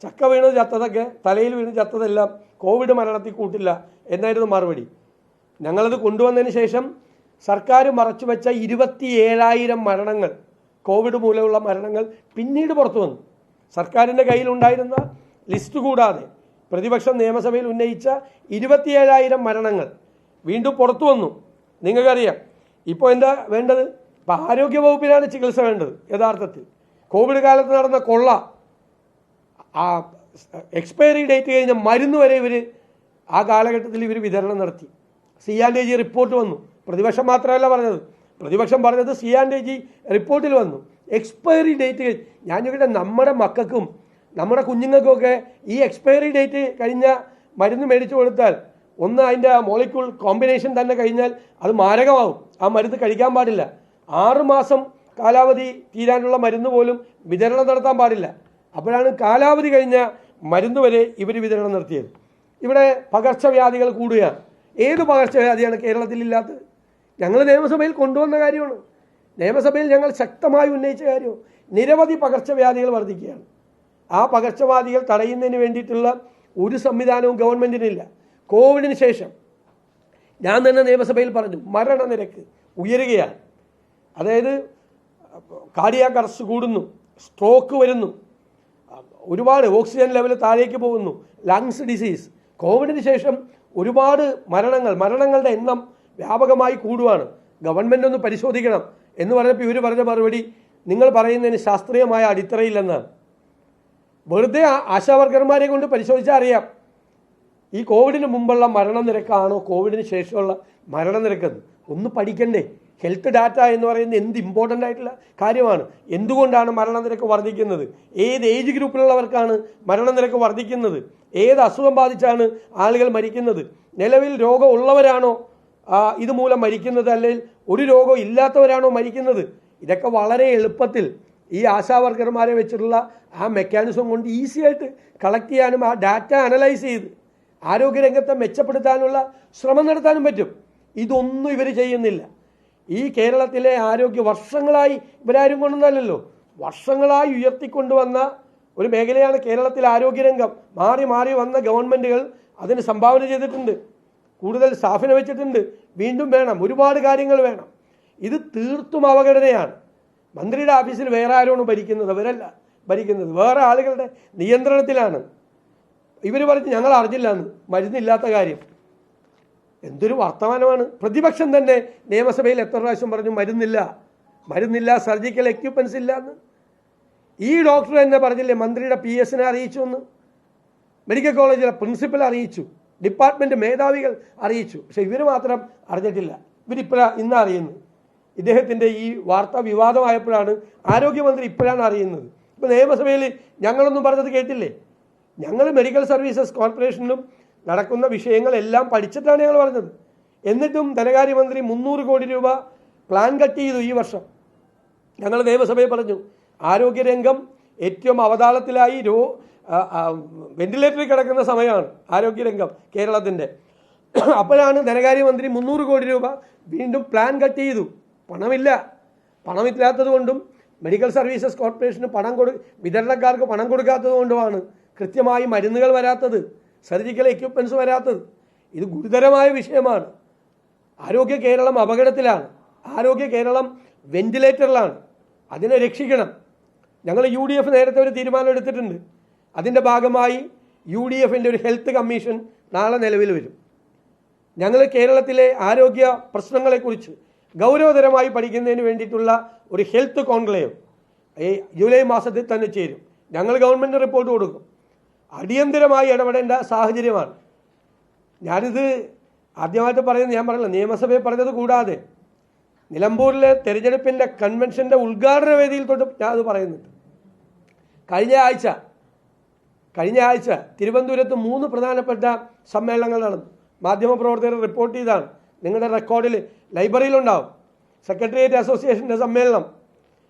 ചക്ക വീണ് ചത്തതൊക്കെ, തലയിൽ വീണ് ചത്തതെല്ലാം കോവിഡ് മരണത്തിൽ കൂട്ടില്ല എന്നായിരുന്നു മറുപടി. ഞങ്ങളത് കൊണ്ടുവന്നതിന് ശേഷം സർക്കാർ മറച്ചു വെച്ച 27,000 മരണങ്ങൾ, കോവിഡ് മൂലമുള്ള മരണങ്ങൾ പിന്നീട് പുറത്തു വന്നു. സർക്കാരിൻ്റെ കയ്യിലുണ്ടായിരുന്ന ലിസ്റ്റ് കൂടാതെ പ്രതിപക്ഷം നിയമസഭയിൽ ഉന്നയിച്ച 27,000 മരണങ്ങൾ വീണ്ടും പുറത്തു വന്നു. നിങ്ങൾക്കറിയാം ഇപ്പോൾ എന്താ വേണ്ടത്? ഇപ്പോൾ ആരോഗ്യവകുപ്പിനാണ് ചികിത്സ വേണ്ടത്. യഥാർത്ഥത്തിൽ കോവിഡ് കാലത്ത് നടന്ന കൊള്ള, ആ എക്സ്പയറി ഡേറ്റ് കഴിഞ്ഞ മരുന്ന് വരെ ഇവർ ആ കാലഘട്ടത്തിൽ വിതരണം നടത്തി. C&G റിപ്പോർട്ട് വന്നു. പ്രതിപക്ഷം മാത്രമല്ല പറഞ്ഞത്, പ്രതിപക്ഷം പറഞ്ഞത് C&G റിപ്പോർട്ടിൽ വന്നു. എക്സ്പയറി ഡേറ്റ് ഞാൻ ചോദിക്കട്ടെ, നമ്മുടെ മക്കൾക്കും നമ്മുടെ കുഞ്ഞുങ്ങൾക്കൊക്കെ ഈ എക്സ്പയറി ഡേറ്റ് കഴിഞ്ഞ മരുന്ന് മേടിച്ചു കൊടുത്താൽ ഒന്ന് അതിൻ്റെ മോളിക്യൂൾ കോമ്പിനേഷൻ തന്നെ കഴിഞ്ഞാൽ അത് മാരകമാവും. ആ മരുന്ന് കഴിക്കാൻ പാടില്ല. 6 മാസം കാലാവധി തീരാനുള്ള മരുന്ന് പോലും വിതരണം നടത്താൻ പാടില്ല. അപ്പോഴാണ് കാലാവധി കഴിഞ്ഞ മരുന്ന് വരെ ഇവർ വിതരണം നടത്തിയത്. ഇവിടെ പകർച്ചവ്യാധികൾ കൂടുകയാണ്. ഏത് പകർച്ചവ്യാധിയാണ് കേരളത്തിലില്ലാത്തത്? ഞങ്ങൾ നിയമസഭയിൽ കൊണ്ടുവന്ന കാര്യമാണ്. നിയമസഭയിൽ ഞങ്ങൾ ശക്തമായി ഉന്നയിച്ച കാര്യവും. നിരവധി പകർച്ചവ്യാധികൾ വർദ്ധിക്കുകയാണ്. ആ പകർച്ചവ്യാധികൾ തടയുന്നതിന് വേണ്ടിയിട്ടുള്ള ഒരു സംവിധാനവും ഗവൺമെൻറ്റിനില്ല. കോവിഡിന് ശേഷം ഞാൻ തന്നെ നിയമസഭയിൽ പറഞ്ഞു, മരണനിരക്ക് ഉയരുകയാണ്. അതായത് കാർഡിയാക് അറസ്റ്റ് കൂടുന്നു, സ്ട്രോക്ക് വരുന്നു, ഒരുപാട് ഓക്സിജൻ ലെവൽ താഴേക്ക് പോകുന്നു, ലങ്സ് ഡിസീസ്. കോവിഡിന് ശേഷം ഒരുപാട് മരണങ്ങളുടെ എണ്ണം വ്യാപകമായി കൂടുവാണ്. ഗവൺമെൻറ് ഒന്ന് പരിശോധിക്കണം എന്ന് പറഞ്ഞപ്പോൾ ഇവർ പറഞ്ഞ മറുപടി, നിങ്ങൾ പറയുന്നതിന് ശാസ്ത്രീയമായ അടിത്തറയില്ലെന്നാണ്. വെറുതെ ആശാവർക്കർമാരെ കൊണ്ട് പരിശോധിച്ചാൽ അറിയാം ഈ കോവിഡിന് മുമ്പുള്ള മരണനിരക്കാണോ കോവിഡിന് ശേഷമുള്ള മരണനിരക്കെന്ന്. ഒന്ന് പഠിക്കണ്ടേ? ഹെൽത്ത് ഡാറ്റ എന്ന് പറയുന്നത് എന്ത് ഇമ്പോർട്ടൻ്റ് ആയിട്ടുള്ള കാര്യമാണ്. എന്തുകൊണ്ടാണ് മരണനിരക്ക് വർദ്ധിക്കുന്നത്? ഏത് ഏജ് ഗ്രൂപ്പിലുള്ളവർക്കാണ് മരണനിരക്ക് വർദ്ധിക്കുന്നത്? ഏത് അസുഖം ബാധിച്ചാണ് ആളുകൾ മരിക്കുന്നത്? നിലവിൽ രോഗം ഉള്ളവരാണോ ഇതുമൂലം മരിക്കുന്നത്, അല്ലെങ്കിൽ ഒരു രോഗം ഇല്ലാത്തവരാണോ മരിക്കുന്നത്? ഇതൊക്കെ വളരെ എളുപ്പത്തിൽ ഈ ആശാവർക്കർമാരെ വെച്ചിട്ടുള്ള ആ മെക്കാനിസം കൊണ്ട് ഈസിയായിട്ട് കളക്ട് ചെയ്യാനും ആ ഡാറ്റ അനലൈസ് ചെയ്ത് ആരോഗ്യരംഗത്തെ മെച്ചപ്പെടുത്താനുള്ള ശ്രമം നടത്താനും പറ്റും. ഇതൊന്നും ഇവർ ചെയ്യുന്നില്ല. ഈ കേരളത്തിലെ ആരോഗ്യ വർഷങ്ങളായി ഇവരാരും കൊണ്ടൊന്നല്ലല്ലോ, വർഷങ്ങളായി ഉയർത്തിക്കൊണ്ടുവന്ന ഒരു മേഖലയാണ് കേരളത്തിലെ ആരോഗ്യരംഗം. മാറി മാറി വന്ന ഗവൺമെൻറ്റുകൾ അതിന് സംഭാവന ചെയ്തിട്ടുണ്ട്. കൂടുതൽ സ്റ്റാഫിനെ വെച്ചിട്ടുണ്ട്. വീണ്ടും വേണം, ഒരുപാട് കാര്യങ്ങൾ വേണം. ഇത് തീർത്തും അവഗണനയാണ്. മന്ത്രിയുടെ ഓഫീസിൽ വേറെ ആരാണ് ഭരിക്കുന്നത്? അവരല്ല ഭരിക്കുന്നത്, വേറെ ആളുകളുടെ നിയന്ത്രണത്തിലാണ്. ഇവർ പറഞ്ഞ് ഞങ്ങൾ അറിഞ്ഞില്ല എന്ന്, മരുന്നില്ലാത്ത കാര്യം. എന്തൊരു വർത്തമാനമാണ്! പ്രതിപക്ഷം തന്നെ നിയമസഭയിൽ എത്ര പ്രാവശ്യം പറഞ്ഞു മരുന്നില്ല, സർജിക്കൽ എക്യുപ്മെൻസ് ഇല്ല എന്ന്. ഈ ഡോക്ടർ തന്നെ പറഞ്ഞില്ലേ മന്ത്രിയുടെ PS അറിയിച്ചു എന്ന്, മെഡിക്കൽ കോളേജിലെ പ്രിൻസിപ്പൽ അറിയിച്ചു, ഡിപ്പാർട്ട്മെൻറ്റ് മേധാവികൾ അറിയിച്ചു. പക്ഷേ ഇവർ മാത്രം അറിഞ്ഞിട്ടില്ല. ഇന്ന് അറിയുന്നു. ഇദ്ദേഹത്തിൻ്റെ ഈ വാർത്ത വിവാദമായപ്പോഴാണ് ആരോഗ്യമന്ത്രി ഇപ്പോഴാണ് അറിയുന്നത്. ഇപ്പോൾ നിയമസഭയിൽ ഞങ്ങളൊന്നും പറഞ്ഞത് കേട്ടില്ലേ? ഞങ്ങൾ മെഡിക്കൽ സർവീസസ് കോർപ്പറേഷനിലും നടക്കുന്ന വിഷയങ്ങളെല്ലാം പഠിച്ചിട്ടാണ് ഞങ്ങൾ പറഞ്ഞത്. എന്നിട്ടും ധനകാര്യമന്ത്രി 300 കോടി രൂപ പ്ലാൻ കട്ട് ചെയ്തു ഈ വർഷം. ഞങ്ങൾ നിയമസഭയിൽ പറഞ്ഞു ആരോഗ്യരംഗം ഏറ്റവും അവതാളത്തിലായി, വെന്റിലേറ്ററിൽ കിടക്കുന്ന സമയമാണ് ആരോഗ്യരംഗം കേരളത്തിൻ്റെ. അപ്പോഴാണ് ധനകാര്യമന്ത്രി 300 കോടി രൂപ വീണ്ടും പ്ലാൻ കട്ട് ചെയ്തു. പണമില്ലാത്തത് കൊണ്ടും മെഡിക്കൽ സർവീസസ് കോർപ്പറേഷന് വിതരണക്കാർക്ക് പണം കൊടുക്കാത്തത് കൊണ്ടുമാണ് കൃത്യമായി മരുന്നുകൾ വരാത്തത്, സർജിക്കൽ എക്യുപ്മെൻറ്റ്സ് വരാത്തത്. ഇത് ഗുരുതരമായ വിഷയമാണ്. ആരോഗ്യ കേരളം അപകടത്തിലാണ്. ആരോഗ്യ കേരളം വെന്റിലേറ്ററിലാണ്. അതിനെ രക്ഷിക്കണം. ഞങ്ങൾ UDF നേരത്തെ ഒരു തീരുമാനം എടുത്തിട്ടുണ്ട്. അതിൻ്റെ ഭാഗമായി UDFൻ്റെ ഒരു ഹെൽത്ത് കമ്മീഷൻ നാളെ നിലവിൽ വരും. ഞങ്ങൾ കേരളത്തിലെ ആരോഗ്യ പ്രശ്നങ്ങളെക്കുറിച്ച് ഗൗരവതരമായി പഠിക്കുന്നതിന് വേണ്ടിയിട്ടുള്ള ഒരു ഹെൽത്ത് കോൺക്ലേവ് ജൂലൈ മാസത്തിൽ തന്നെ ചേരും. ഞങ്ങൾ ഗവൺമെൻറ് റിപ്പോർട്ട് കൊടുക്കും. അടിയന്തരമായി ഇടപെടേണ്ട സാഹചര്യമാണ്. ഞാനിത് ആദ്യമായിട്ട് പറയുന്നത്, ഞാൻ പറഞ്ഞില്ല, നിയമസഭയിൽ പറഞ്ഞത് കൂടാതെ നിലമ്പൂരിലെ തെരഞ്ഞെടുപ്പിൻ്റെ കൺവെൻഷൻ്റെ ഉദ്ഘാടന വേദിയിൽ തൊട്ട് ഞാൻ അത് പറയുന്നുണ്ട്. കഴിഞ്ഞ ആഴ്ച തിരുവനന്തപുരത്ത് 3 പ്രധാനപ്പെട്ട സമ്മേളനങ്ങൾ നടന്നു. മാധ്യമപ്രവർത്തകർ റിപ്പോർട്ട് ചെയ്താണ്. നിങ്ങളുടെ റെക്കോർഡിൽ ലൈബ്രറിയിലുണ്ടാവും. സെക്രട്ടേറിയറ്റ് അസോസിയേഷൻ്റെ സമ്മേളനം,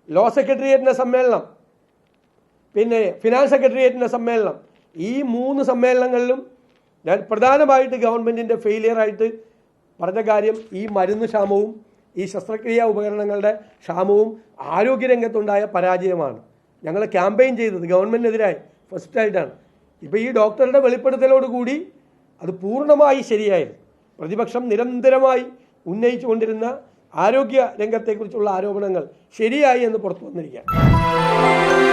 ലോ സെക്രട്ടേറിയറ്റിൻ്റെ സമ്മേളനം, പിന്നെ ഫിനാൻസ് സെക്രട്ടേറിയറ്റിൻ്റെ സമ്മേളനം. ഈ 3 സമ്മേളനങ്ങളിലും ഞാൻ പ്രധാനമായിട്ട് ഗവൺമെൻറ്റിൻ്റെ ഫെയിലിയറായിട്ട് പറഞ്ഞ കാര്യം ഈ മരുന്ന് ക്ഷാമവും ഈ ശസ്ത്രക്രിയാ ഉപകരണങ്ങളുടെ ക്ഷാമവും ആരോഗ്യരംഗത്തുണ്ടായ പരാജയമാണ്. ഞങ്ങൾ ക്യാമ്പയിൻ ചെയ്തത് ഗവൺമെൻറ്റിനെതിരായി ഫസ്റ്റായിട്ടാണ്. ഇപ്പോൾ ഈ ഡോക്ടറുടെ വെളിപ്പെടുത്തലോടുകൂടി അത് പൂർണ്ണമായി ശരിയായിരുന്നു. പ്രതിപക്ഷം നിരന്തരമായി ഉന്നയിച്ചു കൊണ്ടിരുന്ന ആരോഗ്യ രംഗത്തെക്കുറിച്ചുള്ള ആരോപണങ്ങൾ ശരിയായി എന്ന് പുറത്തു വന്നിരിക്കുകയാണ്.